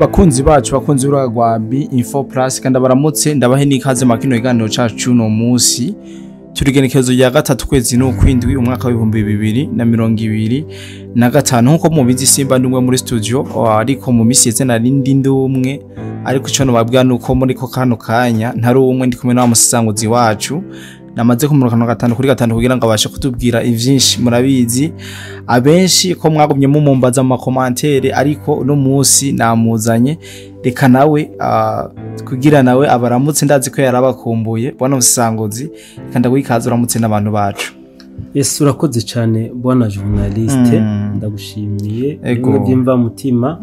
bakunzi bacu bakunzi uragwa B Info Plus kandi baramutse ndabahe nikaze makino iganiro cacu no musi turigenekezo ya gatatu kwezi no kwindwi umwaka wa 2025 nkuko mubizi Simba ndumwe muri studio ariko mu misi yeze narindi ndumwe ariko ico no babwira nuko muri ko kano kanya ntari umwe ndi kumwe n'amusanguzi wacu namaze kumurukana gatanu kuri gatanu kugira ngo abashe kutubwira ivyinshi murabizi abenshi ko mwagumye mumumbaza mu commentaire ariko no musi namuzanye reka nawe kugira nawe abaramutse ndazi ko yarabakumbuye bwana musanguzi kandi ndagwikaza uramutse n'abantu bacu. Yes urakoze cyane bwana journaliste ndagushimiye ibintu byimva mutima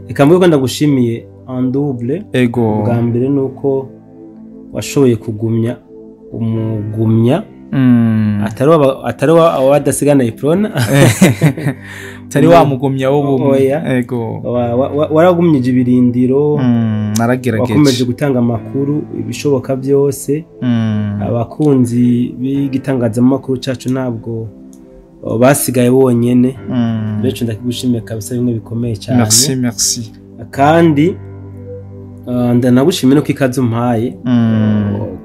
ikambuye ko ndagushimiye en double bwa mbere nuko washoboye kugumya umugumya atari wadasigana iprona tari wamugumya wo ego waragumyije ibirindiro naragerageje wakomeje gutanga amakuru ibishoboka byose abakunzi b'igitangaza amakuru cacu ntabwo basigaye bonyene rero ndakigushimiye kabisa bimwe bikomeye cyane. Merci kandi ndanagushimiye no kwikaza umpaye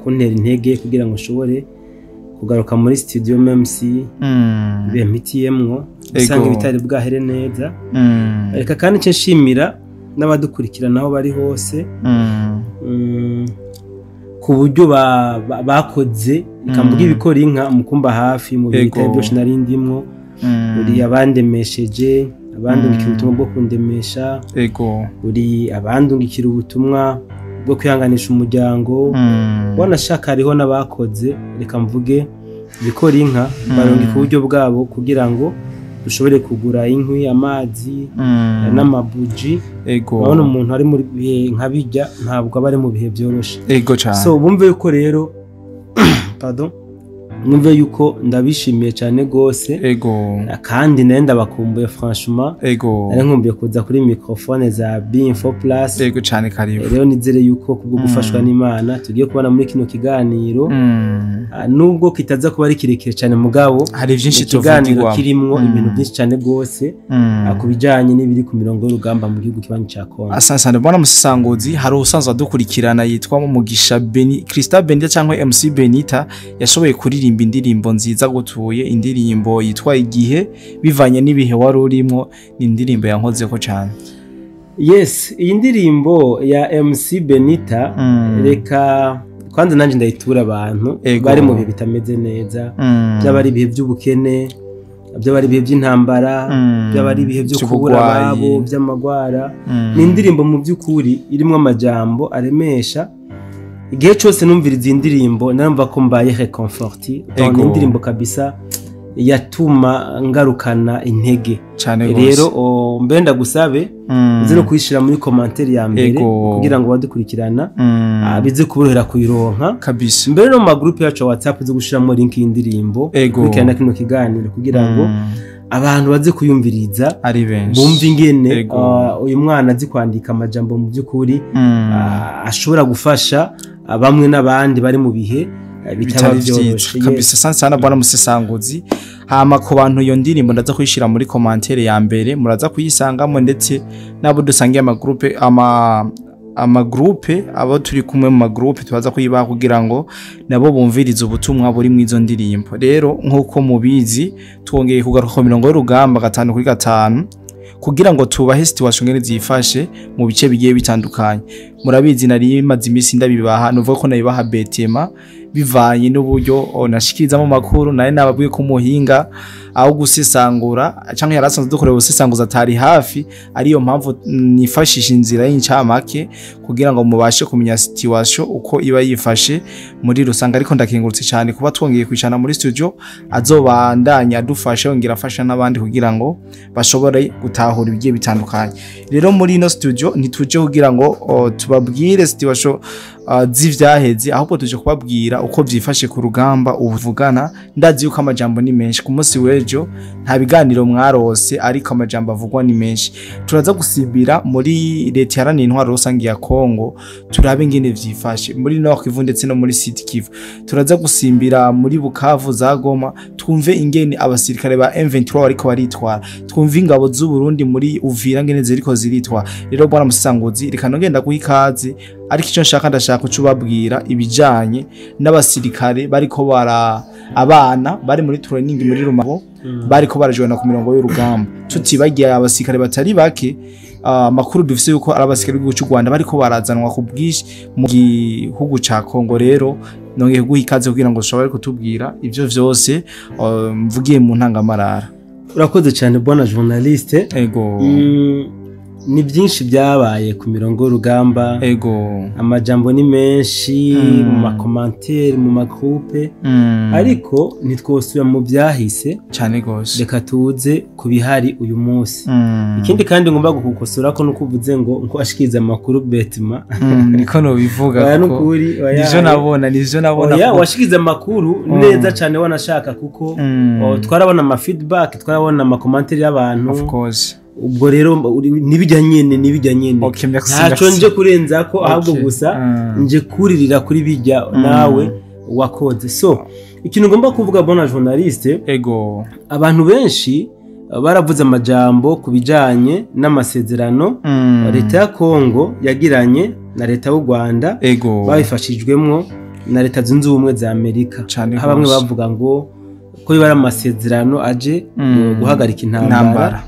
kuntera intege kugira ngo ushobore kugaruka muri studio MC bempitiyemwo usanga bitari bwahere neza reka kandi nshimira n'abadukurikirana aho bari hose ku buryo bakoze ikambuga ibikora inka mukumba hafi mu bitari byose narindimwo uri abandemesheje abandungikira ubutumwa bwo kundemesha uri abandungikira ubutumwa bwo kwihanganisha umuryango wanashaka hariho n'abakoze reka mvuge bikora inka barungika uburyo bwabo kugira ngo dushobore kugura inkwi amazi n'amabuji urabona umuntu ari muri bihe nkabijya ntabwo aba ari mu bihe byoroshe so bumve yuko rero pardon numve yuko ndabishimiye cyane gose kandi nenda bakumbuye franchement nari nkumbuye kuza kuri microphone za B Info Plus cyane karibu rero nizere yuko kubwo gufashwa n'Imana tugiye kubana muri kino kiganiro nubwo kitaza kuba ari kirekire cyane mugabo hari byinshi tuvugirwa kirimwo ibintu byinshi cyane gose akubijanye n'ibiri ku mirongo y'urugamba mu gihugu kibanyi ca Congo. Asante bwana musanguzi hari usanzwe dukurikirana yitwa Mugisha Christophe Benita cyangwa MC Benita yashoboye kuririmba indirimbo nziza gutuye indirimbo yitwa igihe bivanye n'ibihe wari urimo ni indirimbo yankozeko cyane. Yes iyi ndirimbo ya MC Benita reka kwanza nanje ndayitura abantu bari mu bihe bitameze neza byabari ibihe by'ubukene byabari ibihe by'intambara byabari ibihe byo kubura ababo by'amagwara ni indirimbo mu by'ukuri irimo amajambo aremesha igihe cyose numviriza indirimbo narumva ko mbaye reconforti ni indirimbo kabisa yatuma ngarukana intege rero mbenda gusabe zero kuyishira muri commentaire ya mbere kugira ngo badukurikirana bize kuborohera kuyironka kabisa mbere no mu group yacu WhatsApp zo gushiramo link y'indirimbo kwikana kino kiganiro kugira ngo abantu baze kuyumviriza ari benshi bumva ingene uyu mwana azi kwandika amajambo mu by'ukuri ashobora gufasha bamwe n'abandi bari mu bihe bitari byoroshe kabisa sana bwana musesanguzi hama ku bantu iyo ndirimbo ndaza kuyishira muri commentaire ya mbere muraza kuyisangamo ndetse nabo dusangiye amagroupe abo turi kumwe mu magroupe tubaza kuyibaha kugira ngo nabo bumvirize ubutumwa buri mu izo ndirimbo. Rero nkuko mubizi twongeye kugaruka ku mirongo y'urugamba gatanu kuri gatanu kugira ngo tubahe situation ngene zifashe mu bice bigiye bitandukanye. Murabizi nari maze imisi ndabibaha nuvuga ko nabibaha betema bivanye n'uburyo nashikirizamo makuru naye nababwiye ko muhinga aho gusesangura canke yarasanzwe dukorera gusesanguza atari hafi ariyo mpamvu nifashisha inzira y'incamake kugira ngo mubashe kumenya situation uko iba yifashe muri rusanga ariko ndakengurutse cyane kuba twongeye kwicana muri studio azobandanya dufashe yongera afasha n'abandi kugira ngo bashobore gutahura ibigiye bitandukanye. Rero muri ino studio ntituje kugira ngo tubabwire situation z'ivyaheze ahubwo tuje kubabwira uko byifashe ku rugamba uvugana ndazi yuko amajambo ni menshi ku munsi w'ejo nta biganiro mwarose ariko amajambo avugwa ni menshi turaza gusimbira muri leta yaraniye intwaro rusange ya Congo turabe ngene vyifashe muri Nord Kivu ndetse no muri Sud Kivu turaza gusimbira muri Bukavu za Goma twumve ingene abasirikare ba M23 ariko baritwara twumve ingabo z'u Burundi muri Uvira ngene ziriko ziritwara rero bwana musanguzi reka nogenda guhikaze ariko icyo nshaka ndashaka ucubabwira ibijanye n'abasirikare bariko bara abana bari muri training muri Rumabo bariko barajona ku mirongo y'urugamba tutibagiye abasirikare batari bake makuru dufise yuko ari abasirikare b'igihugu cy'u Rwanda bariko barazanwa ku bwinshi mu gihugu ca Congo rero nongeye guhikaze kugira ngo ushobore kutubwira ivyo vyose mvugiye mu ntangamarara. Urakoze cyane bwana journaliste. Ego ni byinshi byabaye ku mirongo y'urugamba. Ego amajambo ni menshi mu makomantere mu magroupe ariko nitwosubira mu byahise cyane gose reka tuze kubihari uyu munsi. Ikindi kandi ngomba gukosora ko nukuvuze ngo ashikiza amakuru betima niko no bivuga ko nivyo nabona oya washikiza amakuru neza cyane wanashaka kuko twarabona ama feedback twarabona amakomantere y'abantu of course ubwo rero nibijya nyene ntaco nje kurenza ko ahubwo gusa nje kuririra kuri bijya nawe wakoze. So ikintu ngomba kuvuga bona journaliste ego abantu benshi baravuze amajambo kubijanye n'amasezerano leta ya Congo yagiranye na leta y'u Rwanda babifashijwemwo na leta zunze ubumwe za Amerika. Bamwe bavuga ngo ko bari amasezerano aje guhagarika intambara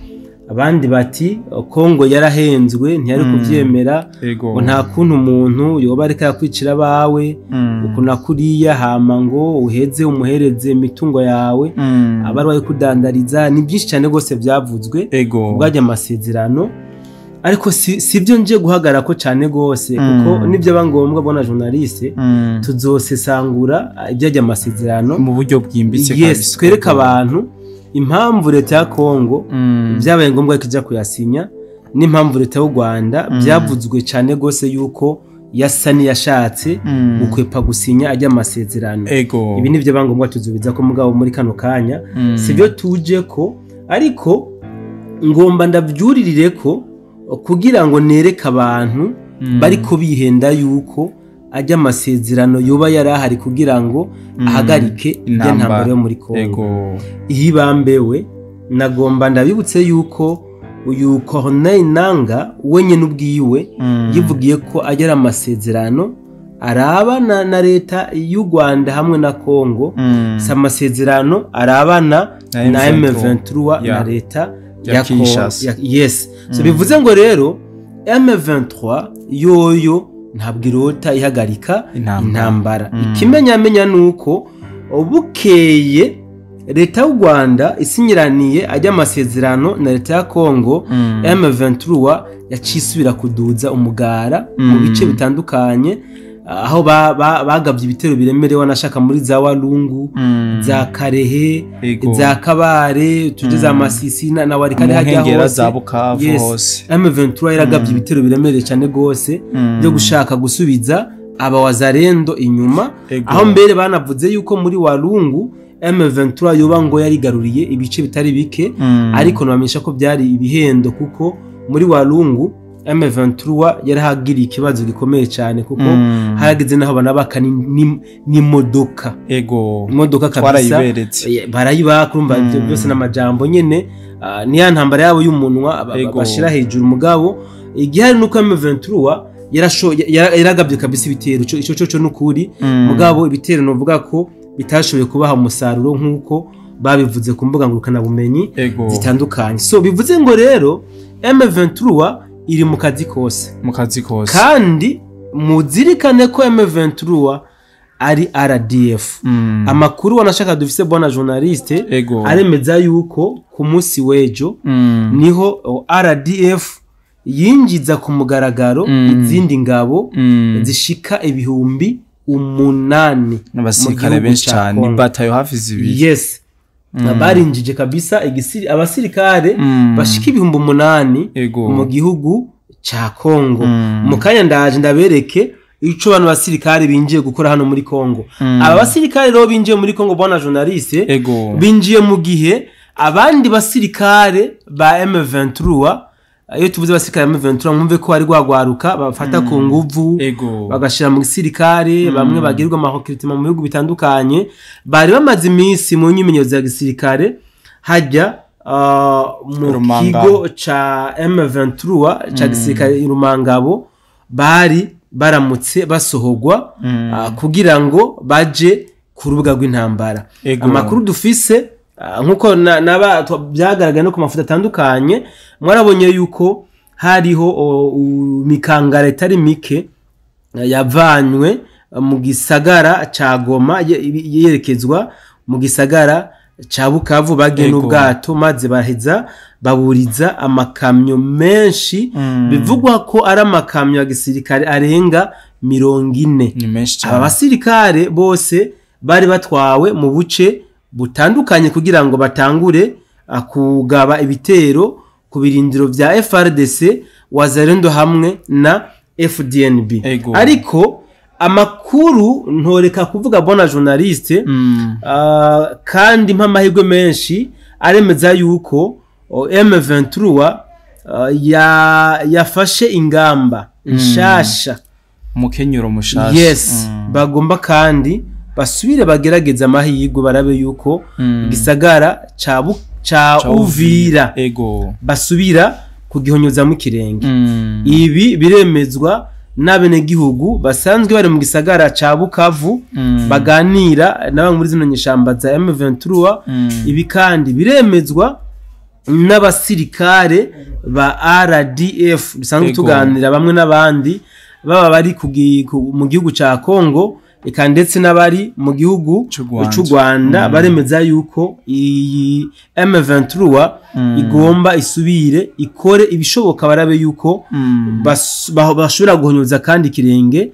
abandi bati Congo yarahenzwe ntiyari kuvyemera nta kuntu umuntu yoba ariko yakwicira bawe ukuna kuriya hama ngo uheze umuhereze imitungo yawe abarwaye kudandariza ni byinshi cyane gose byavuzwe ubwaje amasezerano ariko sivyo nje guhagara ko cyane gose kuko nibyo bangombwa bona journaliste tuzosesangura ibyaje amasezerano mu buryo bwimbitse yes twereka abantu impamvu leta ya Congo byabaye ngombwa kujya kuyasinya n'impamvu leta y'u Rwanda byavuzwe cyane gose yuko yasani yashatse gukwepa gusinya ajya amasezerano. Ibi nivyo bangombwa tuzubiza ko mugabo muri kano kanya sivyo tuje ko ariko ngomba ndavyuririre ko kugira ngo nereka abantu bariko bihenda yuko ajya amasezerano yoba yarahari kugira ngo ahagarike intambara yo muri Congo. Ihibambewe nagomba ndabibutse yuko uyu Corneille Nanga wenye n'ubwiwe yivugiye ko ajya amasezerano arabana na leta y'u Rwanda hamwe na Congo amasezerano arabana na M23 na leta ya Congo. Yes so bivuze ngo rero M23 yoyo ntabwo irota ihagarika intambara. Ikimenyamenya nuko bukeye leta y'u Rwanda isinyiraniye ajya amasezerano na leta ya Congo M23 yacisubira kuduza umugara mu bice bitandukanye aho bagavye ibitero biremerewe wanashaka muri za Walungu za Karehe za Kabare tugeze amasisi na warikare hajya hose. M23 yaragavye ibitero biremereye cyane gose byo gushaka gusubiza abawazarendo inyuma aho mbere banavuze yuko muri Walungu M23 yoba ngo yarigaruriye ibice bitari bike ariko nabamenyesha ko byari ibihendo kuko muri Walungu M23 yarahagiriye ikibazo gikomeye cyane kuko harageze naho banabaka ni modoka imodoka kabisa barayibakurumva ibyo byose n'amajambo nyene ni ya ntambara yabo y'umunwa bashira hejuru mugabo igihe nuko M23 yaragabye kabisa ibitero ico n'ukuri mugabo ibitero novuga ko bitashoboye kubaha umusaruro nkuko babivuze ku mbuga ngurukana bumenyi zitandukanye. So bivuze ngo rero M23 iri mu kazi kose kandi muzirikane ko M23 ari RDF. Amakuru wanashaka dufise bona journaliste aremeza yuko ku munsi w'ejo niho RDF yinjiza ku mugaragaro izindi ngabo zishika ibihumbi 8 n'abasirikare benshi cyane batayo hafi zibiri. Yes barinjije kabisa abasirikare bashika ibihumbi 8 mu gihugu ca Congo. Mu kanya ndaje ndabereke ico abantu basirikare binjiye gukora hano muri Congo. Aba basirikare rero binjiye muri Congo bwana journaliste binjiye mu gihe abandi basirikare ba M23 iyo tuvuze basirikare M23 mwumve ko ari rwaruka bafata ku nguvu bagashira mu gisirikare bamwe bagirwa amahokiritima mu bihugu bitandukanye bari bamaze iminsi mu nyimenyezo ya gisirikare hajya mu kigo ca M23 ca gisirikare irumangabo bari baramutse basohogwa kugira ngo baje ku rubuga rw'intambara. Amakuru dufise nkuko byagaragaye no ku mafoto atandukanye mwarabonye yuko hariho mikangara itari mike yavanywe mu gisagara ca Goma yerekezwa mu gisagara ca Bukavu bagena ubwato maze baheza baburiza amakamyo menshi bivugwa ko ari amakamyo ya gisirikare arenga 40. Aba basirikare bose bari batwawe mu buce butandukanye kugira ngo batangure kugaba ibitero ku birindiro vya FRDC wazalendo hamwe na FDNB. Ariko amakuru ntoreka kuvuga bona journaliste kandi mpamahirwe menshi aremeza yuko M23 yafashe ingamba nshasha mukenyuro mushasha. Yes, bagomba kandi basubire bagerageza amahirwe barabe yuko gisagara ca Uvira basubira kugihonyoza mu kirenge. Ibi biremezwa n'abene gihugu basanzwe bari mu gisagara ca Bukavu baganira n'abandi muri zino nyeshamba za M23. Ibi kandi biremezwa n'abasirikare ba RDF bisanzwe tuganira bamwe n'abandi baba bari mu gihugu ca Congo eka ndetse n'abari mu gihugu cy'u Rwanda baremeza yuko iyi M23 igomba isubire ikore ibishoboka barabe yuko bashobora guhonyoza kandi kirenge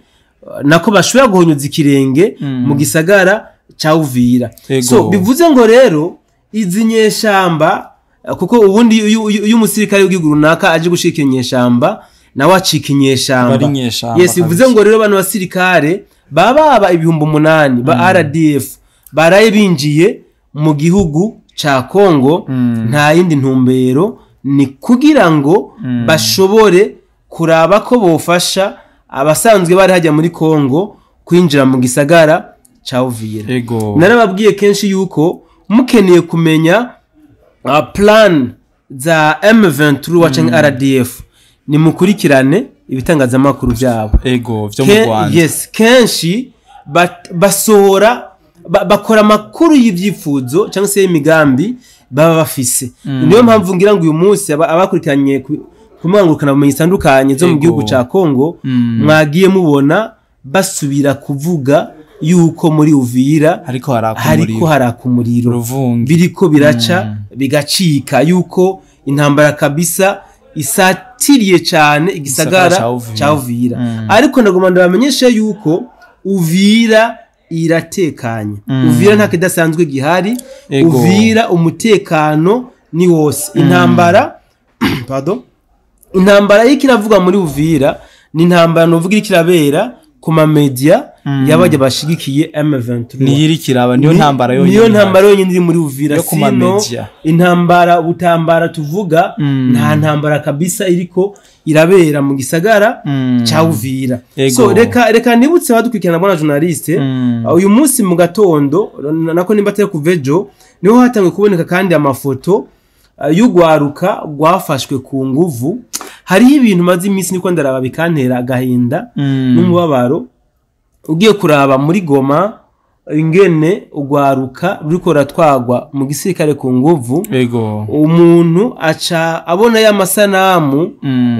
nako bashobora guhonyoza ikirenge mu gisagara ca Uvira. So bivuze ngo rero izi nyeshamba kuko ubundi uyu musirikare w'igihugu runaka aje gushika inyeshamba nawe acika inyeshamba. Yes, bivuze ngo rero bano basirikare baba 8,000 ba RDF baraye binjiye mu gihugu ca Congo nta yindi ntumbero ni kugira ngo bashobore kuraba ko bofasha abasanzwe bari hajya muri Congo kwinjira mu gisagara ca Uvira. Narababwiye kenshi yuko mukeneye kumenya plan za M23 canke RDF ni mukurikirane ibitangazamakuru byabo vyo mu Rwanda. Yes, kenshi basohora bakora makuru y'ivyifuzo cyangwa se imigambi baba bafise. Niyo mpamvu ngira ngo uyu munsi abakurikiranye kumwangurukana mu yitandukanye zo mu gihugu ca Congo mwagiye mubona basubira kuvuga yuko muri Uvira hariko harakumuriro biriko biraca bigacika yuko intambara kabisa isatiriye cyane igisagara ca Uvira. Ariko ndagomba ndabamenyesha yuko Uvira iratekanye. Uvira nta kidasanzwe gihari. Uvira umutekano ni wose. Intambara y'ikiravuga muri Uvira ni intambara novuga irikirabera ku ma media yabaje bashigikiye M23. Niyiri kiraba niyo ntambara yonyine iri muri Uvira sino intambara butambara tuvuga nta ntambara kabisa iriko irabera mu gisagara ca Uvira. So reka nibutse badukurikirana bwana journaliste uyu munsi mu gatondo nako nimbateye kuvejo niho hatangwe kuboneka kandi amafoto y'urwaruka rwafashwe ku nguvu. Hariho ibintu maze iminsi niko ndaraba bikantera agahinda n'umubabaro. Ugiye kuraba muri Goma ingene urwaruka ruriko ratwagwa mu gisirikare ku nguvu, umuntu aca abona y'amasanamu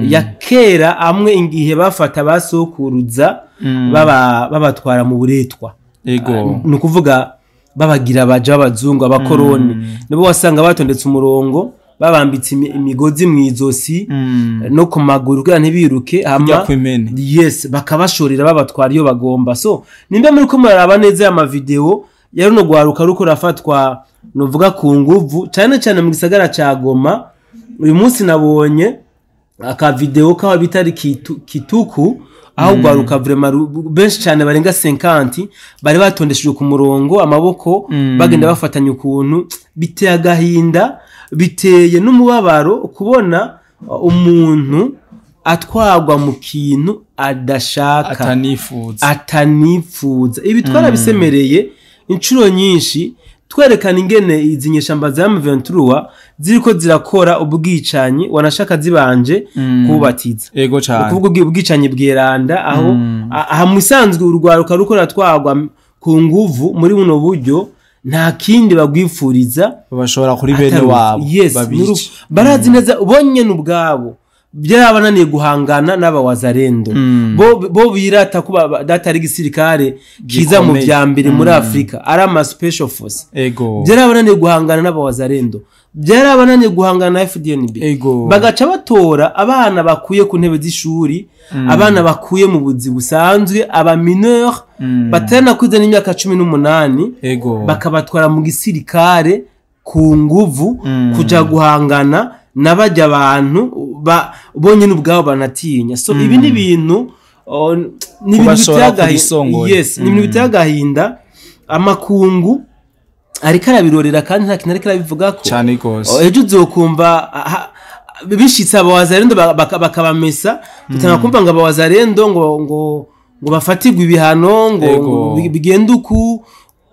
ya kera amwe ingihe bafata basokuruza babatwara mu buretwa. Nukuvuga babagira baje abazungu abakoroni nibo wasanga batondetse umurongo babambitse imigozi mwizosi no ku maguru kugira ntibiruke hama yes bakabashorera babatwara iyo bagomba. So nimbe muri ko muraraba neza ama video ya runo rwaruka ruko rafatwa novuga ku nguvu cyane cyane mu gisagara ca Goma. Uyu munsi nabonye aka video kawa bitari kituku aho urwaruka vraiment benshi cyane barenga 50 bari batondeshejwe ku murongo amaboko bagenda bafatanya ukuntu biteye agahinda biteye n'umubabaro kubona umuntu atwagwa mu kintu adashaka atanifuza ibi twarabisemereye inshuro nyinshi twerekana ingene izi nyeshamba za M23 ziriko zirakora ubwicanyi wanashaka zibanje kubatiza ego cyane kuvuga ubwicanyi bwiranda aho musanzwe urwaruka ruko ratwagwa ku nguvu muri buno buryo nta kindi bagwifuriza bashobora kuri bene wabo babici barazi neza ubonye n'ubwabo byarabananiye guhangana n'abawazarendo bo birata kuba datari gisirikare kiza mu byambere muri Afrika ari ama special force byarabananiye guhangana n'abawazarendo byarabananiye guhangana na FDNB bagaca batora abana bakuye ku ntebe z'ishuri abana bakuye mu buzi busanzwe aba mineur batana kwiza n'imyaka 18 bakabatwara mu gisirikare ku nguvu kuja guhangana nabajya abantu bonye n'ubwabo banatinya so ibi ni ibintu ni ibintu bitagahinda amakungu ariko arabirorera kandi nta kintu ariko arabivuga ko cyane gose ejo uzokumva bishitse abawazarendo bakabamesa tutanga kumva ngo abawazarendo ngo bafatirwe ibihano ngo bigenda uku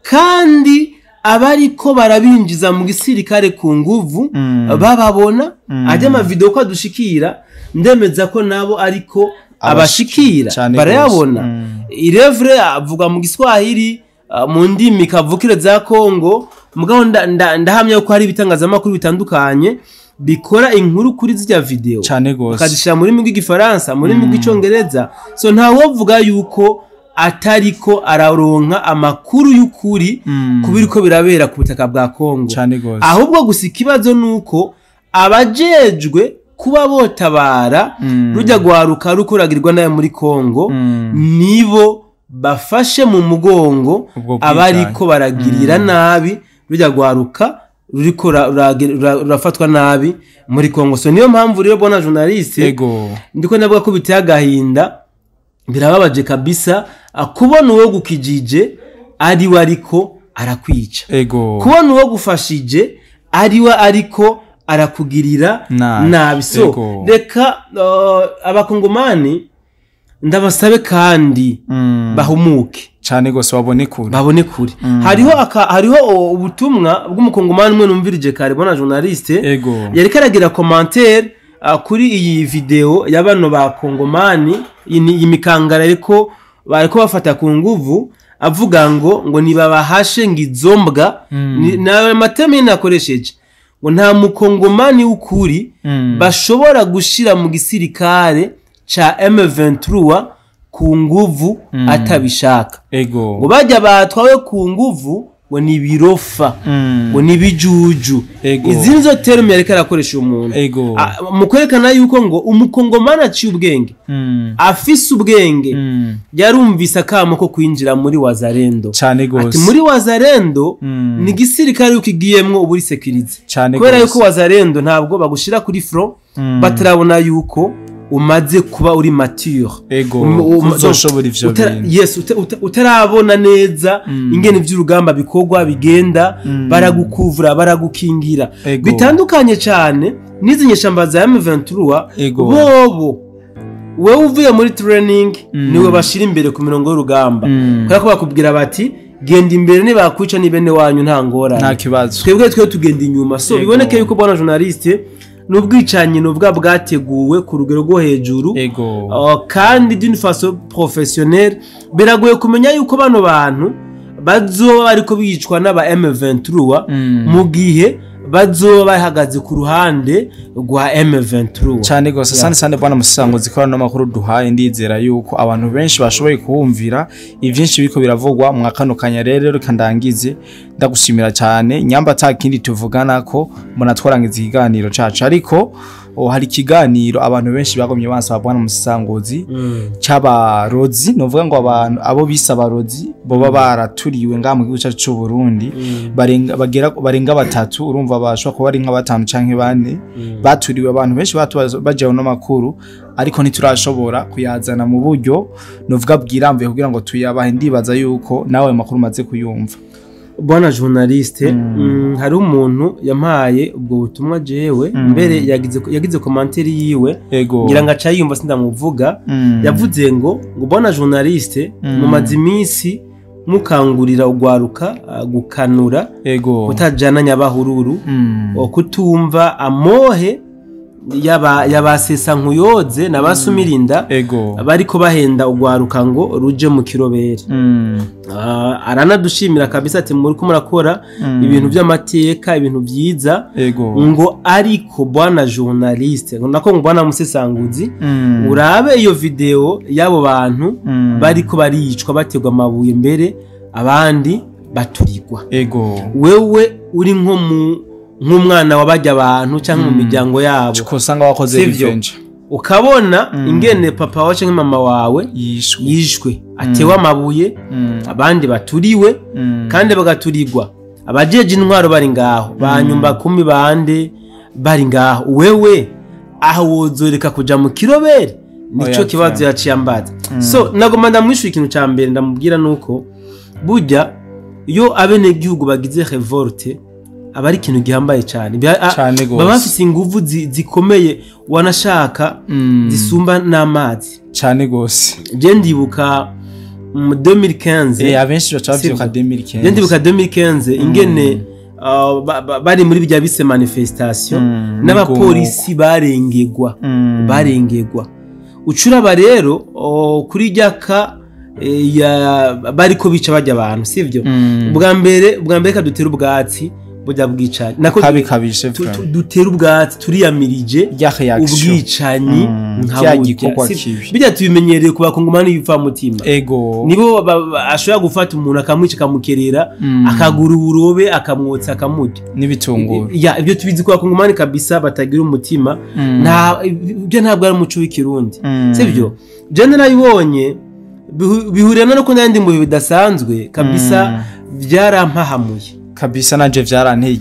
kandi abariko barabinjiza mu gisirikare ku nguvu bababona ajya ama video ko dushikira ndemeza ko nabo ariko abashikira barayabona irevre avuga mu Giswahili mu ndimi kavukire za Congo mugabo ndahamya ko hari ibitangazamakuru bitandukanye bikora inkuru kuri zijya video bakazishira muri mu Gifaransa muri mu Gicongereza so ntawo vuga yuko atariko araronka amakuru y'ukuri kubiriko birabera ku butaka bwa Congo ahubwo gusa ikibazo nuko abajejwe kuba botabara rujya gwaruka rukoragirwa nayo muri Congo nibo bafashe mu mugongo abariko baragirira nabi rujya gwaruka ruriko rurafatwa nabi muri Congo so niyo mpamvu rero bona journaliste ndiko navuga ko biteye agahinda birababaje kabisa kubona uwo gukijije ari wariko arakwica kubona uwo gufashije ari wa ariko arakugirira nabi so reka abakongomani ndabasabe kandi bahumuke cyane gose babone kuri hariho ubutumwa bw'umukongomani umwe numvirije kare bona journaliste yari karagira commentaire kuri iyi video y'abano ba Kongomani imikangara ariko bariko bafata ku nguvu avuga ngo nibabahashe ngizombwa na mateme nakoresheje ngo nta mukongomani ukuri bashobora gushira mu gisirikare cha M23 ku nguvu atabishaka ngo bajya batwawe ku nguvu ngo ni birofa ngo ni bijuju izi nizo terme yareka arakoresha umuntu mu kwerekana yuko ngo umukongomana aciye ubwenge afise ubwenge yarumvise akamo ko kwinjira muri wazarendo ati muri wazarendo ni gisirikare ukigiyemwo uburi security kubera yuko wazarendo ntabwo bagushira kuri front batarabona yuko umaze kuba uri mature uzoshobora ivyo utarabona neza ingene ivy'urugamba bikogwa bigenda baragukuvura baragukingira bitandukanye cyane nizi nyeshamba za M23 bobo wewe uvuye muri training niwe bashira imbere ku mirongo y'urugamba kubera ko bakubwira bati genda imbere ni bakwica ni bene wanyu nta ngora nta kibazo twebwe tugenda inyuma so biboneke yuko bwana journaliste n'ubwicanyi n'ubwa bwateguwe ku rugero rwo hejuru kandi d'une façon professionnelle biragoye kumenya yuko bano bantu bazoba ariko bicwa n'aba M23 mu gihe bazoba bahagaze ku ruhande rwa M23 cyane gose sane bwana musango zikorana n'amakuru duhaye ndizera yuko abantu benshi bashoboye kuwumvira ivyinshi biko biravugwa mu akanukanya rero kandangize ndagushimira cyane nyamba atakindi tuvugana ko munatwarangiza ikiganiro cacu ariko hari ikiganiro abantu benshi bagomye bansaba bwana Musangozi c'abarozi novuga ngo abantu abo bise abarozi boba baraturiwe nga mu gihugu cyacu cy'u Burundi barenga batatu urumva bashobora kuba ari nka batanu canke bane baturiwe abantu benshi bajeho no makuru ariko ntiturashobora kuyazana mu buryo novuga bwiramvuye kugira ngo tuyabahe ndibaza yuko nawe makuru maze kuyumva. Bwana journaliste hari umuntu yampaye ubwo butumwa jewe mbere yagize commentaire yiwe ngira ngo aca yumva sindamuvuga yavuze ngo bwana journaliste mu mazimisi mukangurira urwaruka gukanura kutajana nyabahururu kutumva amohe yabasesa nkuyoze nabasumirinda bariko bahenda urwaruka ngo ruje mu kirobere. Aranadushimira kabisa ati muri ko murakora ibintu by'amateka ibintu byiza ngo ariko bwana journaliste nako ngo bwana Musesanguzi urabe iyo video yabo bantu bariko baricwa bategwa amabuye mbere abandi baturigwa wewe uri nko nk'umwana wabajya abantu cyangwa mu miryango yabo usanga wakoze revenge ukabona ingene papa wawe cyangwa mama wawe yishwe atewe amabuye abandi baturiwe kandi bagaturigwa abajeje intwaro bari ngaho banyumba 10 bande bari ngaho wewe aho wozoreka kuja mu kirobere nico kibazo yaciyambaza. So nagoma ndamwishura ikintu ca mbere ndamubwira nuko burya iyo abene gihugu bagize revolte abari ikintu gihambaye cyane baba bafise inguvu zikomeye wanashaka zisumba n'amazi cyane gose. Je ndibuka mu 2015 abenshi bacavyibuka 2015 je ndibuka 2015 ingene bari muri bijya bise manifestation n'abapolisi barengegwa ucuraba rero kuri jyaka bariko bica bajya abantu sivyo bwa mbere kadutera ubwatsi bujya bwicanye nako kabikabishe dutera ubwatsi turiyamirije ubwicanyi nk'agikorwa kibi bijya tubimenyereye ku bakongomani y'ipfa mutima nibo ashobora gufata umuntu akamwica akamukerera akagura uburobe akamwotsa akamurya n'ibitunguru ibyo tubizi ku bakongomani kabisa batagira umutima ntabwo ari umuco w'ikirundi sivyo je narayibonye bihurira no kundi mu bidasanzwe kabisa byarampahamuye kabisa nanje vyaranteye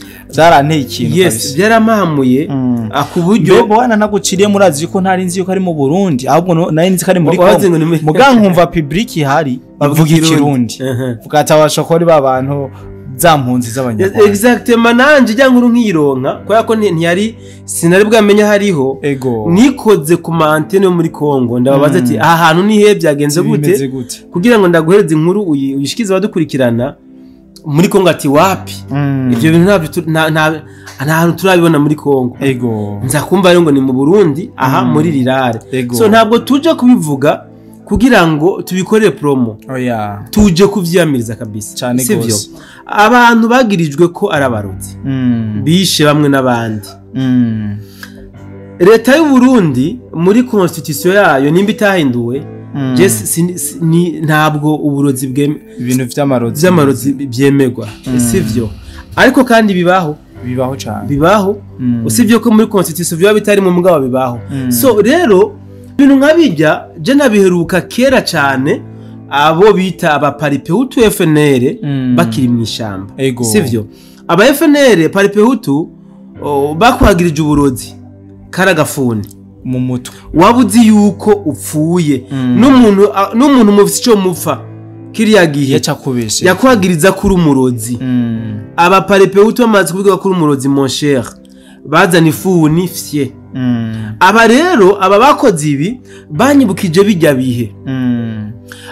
ikintu kabisa byaramahamuye akuburyo bwana naguciriye murazi ko ntari nzi yuko ari mu Burundi ahubwo nari nzi ko ari muri Congo mugankumva public ihari bavuga ikirundi vugatabasha ko ari babantu zampunzi z'abanyarwanda exactement nanje jya nkuru nkironka kwa ko ntiyari sinari bwamenya hariho nikoze ku antenne yo muri Congo ndababaza ati aha hantu ni he byagenze gute kugira ngo ndaguhereze inkuru uyishikize badukurikirana muri Congo ati wapi ivyo bintu nta hantu turabibona muri Congo nza kumva rero ngo ni mu Burundi aha muri rirare so ntabwo tuje kubivuga kugira ngo tubikorere promo tuje kuvyamiriza kabisa sivyo abantu bagirijwe ko arabaruzi bishe bamwe n'abandi leta y'u Burundi muri constitution yayo nimba itahinduwe ntabwo uburozi ibintu vy'amarozi byemegwa sivyo ariko kandi bibaho cyane usivyo ko muri constitution byo bitari mu mugabo bibaho so rero ibintu nkabijya je nabiheruka kera cyane abo bita abaparipehutu FNL bakiri mu ishamba sivyo aba FNL paripehutu bakwagirije uburozi karagafuni mu mutwe wabuzi yuko upfuye n'umuntu mufite cyo mupfa kiriya gihe yakwagiriza kuri umurozi aba paripehutu bamaze kuvuga kuri umurozi mon cher bazana ifuni fye aba rero aba bakoze ibi banyibukije bijya bihe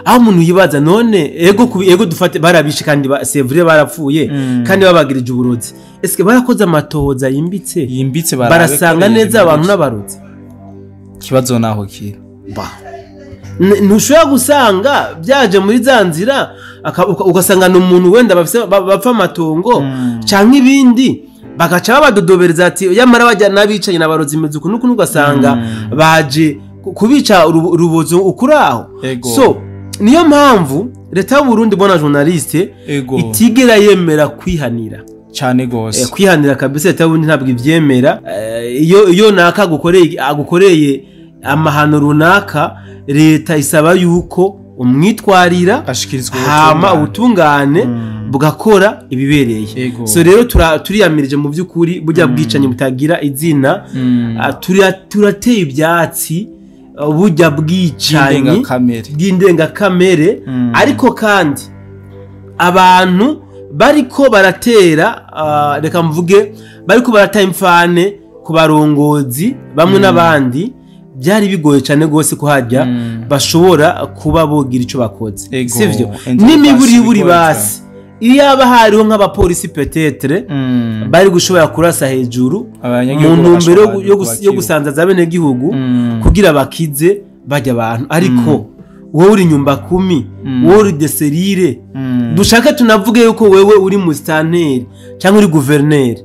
aho umuntu yibaza none ego dufate barabishe kandi c'est vrai barapfuye kandi babagirije uburozi eske barakoze amatohoza yimbitse barasanga neza abantu n'abarozi kibazo naho kiri ntushobora gusanga byaje muri za nzira ugasanga n'umuntu wenda bapfa amatongo cyangwa ibindi bagaca babadodobereza ati yamara bajya nabicanye n'abarozi imeze ukuntu ugasanga baje kubica urubozo ukuraho so niyo mpamvu leta y'u Burundi bona journaliste itigera yemera kwihanira cyane gose kwihanira kabisa tabundi ntabwo ivyemera iyo naka agukoreye amahano runaka leta isaba yuko umwitwarira hama ubutungane bugakora ibibereye so rero turiyamirije mu by'ukuri burya bwicanye butagira izina turateye ibyatsi burya bwicanye bw'indengakamere ariko kandi abantu bariko baratera reka mvuge bariko barata imfane ku barongozi bamwe n'abandi byari bigoye cyane gose ko hajya bashobora kuba bogira ico bakoze sivyo n'imiburi basi iyaba hariho nk'abapolisi petetre bari gushobora kurasa hejuru mu ntumbero yo gusanzaza bene gihugu kugira bakize bajya abantu ariko wowe uri nyumba 10 wowe uri deserire dushaka tunavuge yuko wewe uri mustanteri cyangwa uri gouverneur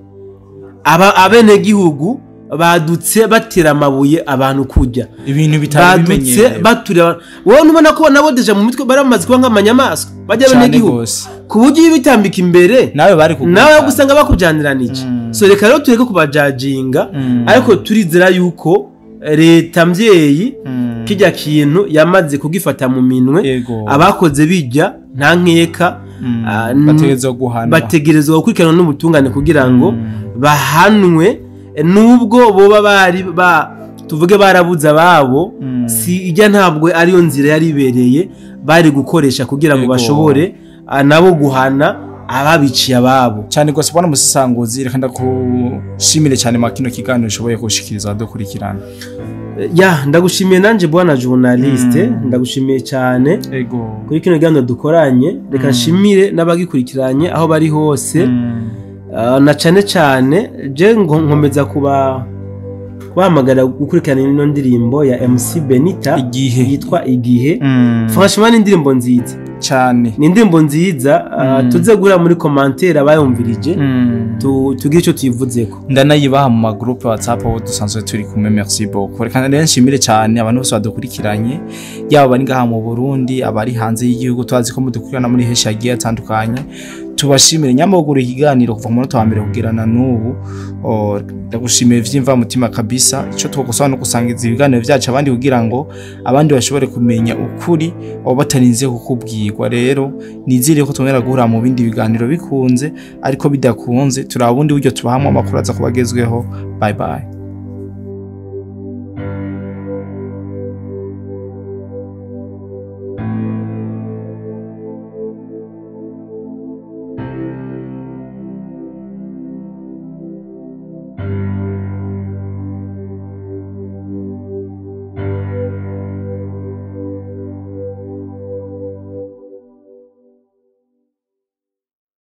abene gihugu badutse batera amabuye abantu kujya ibintu bitabimenye baturira wowe nubona ko nabo deja mu mitwe baramaze kuba nk'amanyamaswa bajya bene gihugu ku buryo bitambika imbere nawe gusanga bakujaniranije so reka rero tureke kubajajinga ariko turizera yuko leta mvyeyi kijya kintu yamaze kugifata mu minwe abakoze bijya nta nkeka bategerezwa gukurikirana n'ubutungane kugira ngo bahanwe nubwo boba bari tuvuge barabuze ababo si ijya ntabwo ariyo nzira yaribereye bari gukoresha kugira ngo bashobore nabo guhana ababiciye ababo cyane gose bwana musisanguzi reka ndakushimire cyane makino kiganiro ushoboye gushikiriza dukurikirana ndagushimiye nanje bwana journaliste ndagushimiye cyane kuri kino kiganiro dukoranye reka nshimire n'abagikurikiranye aho bari hose na cyane je nkomeza kubahamagara gukurikirana ino ndirimbo ya MC Benita yitwa Igihe franchement indirimbo nziza cyane ni indirimbo nziza tuze gura muri commentaire abayumvirije tugire ico tuyivuzeko ndanayibaha mu ma groupe WhatsApp aho dusanzwe turi kumwe merci beaucoup reka nshimire cyane abantu bose badukurikiranye yaba bari ngaha mu Burundi abari hanze y'igihugu twazi ko mudukurikirana muri heshagiye atandukanye tubashimire nyamuguru ikiganiro kuva mu munota wa mbere kugirana n'ubu ndagushimiye vyimva mutima kabisa ico twogusaba no gusangiza ibiganiro byacu abandi kugira ngo abandi bashobore kumenya ukuri abo batarinze kukubwirwa rero nizire ko tumera guhura mu bindi biganiro bikunze ariko bidakunze turabundi buryo tubahamwe amakuru aza kubagezweho bye bye